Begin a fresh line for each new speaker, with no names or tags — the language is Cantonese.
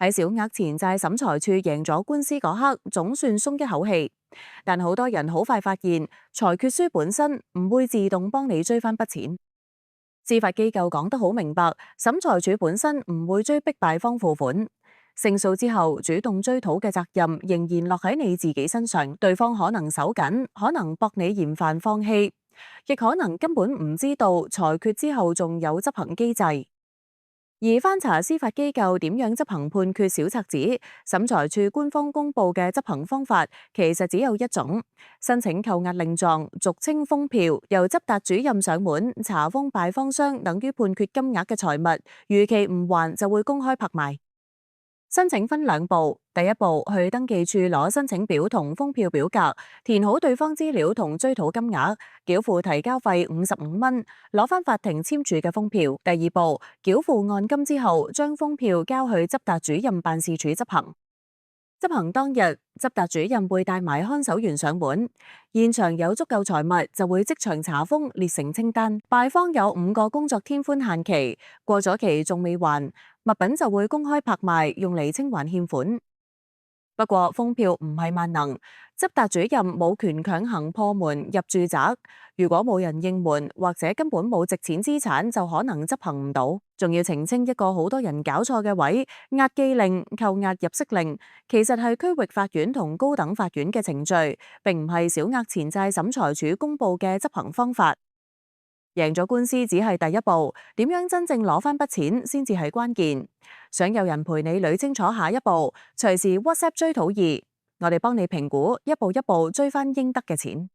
喺小額錢債審裁處贏咗官司嗰刻，總算鬆一口氣。但好多人好快發現，裁決書本身唔會自動幫你追翻筆錢。司法機構講得好明白，審裁處本身唔會追逼敗方付款。勝訴之後，主動追討嘅責任仍然落喺你自己身上。對方可能手緊，可能駁你嫌犯放棄，亦可能根本唔知道裁決之後仲有執行機制。而翻查司法機構點樣執行判決小冊子，審裁處官方公布嘅執行方法其實只有一種：申請扣押令狀，俗稱封票，由執達主任上門查封敗方商等於判決金額嘅財物，逾期唔還就會公開拍賣。申請分兩步，第一步去登記處攞申請表同封票表格，填好對方資料同追討金額，繳付提交費55蚊，攞返法庭簽署嘅封票。第二步，繳付按金之後，將封票交去執達主任辦事處執行。執行當日，執達主任會帶埋看守員上門，現場有足夠財物就會即場查封列成清單。敗方有5個工作天寬限期，過咗期仲未還，物品就會公開拍賣，用嚟清還欠款。不過封票唔係萬能，執達主任冇權強行破門入住宅。如果冇人應門或者根本冇值錢資產，就可能執行唔到。仲要澄清一個好多人搞錯嘅位，押記令、扣押入息令，其實係區域法院同高等法院嘅程序，並唔係小額錢債審裁處公布嘅執行方法。贏咗官司只係第一步，點樣真正攞返筆錢先至係關鍵。想有人陪你捋清楚下一步，隨時 WhatsApp 追討2，我哋幫你評估，一步一步追返應得嘅錢。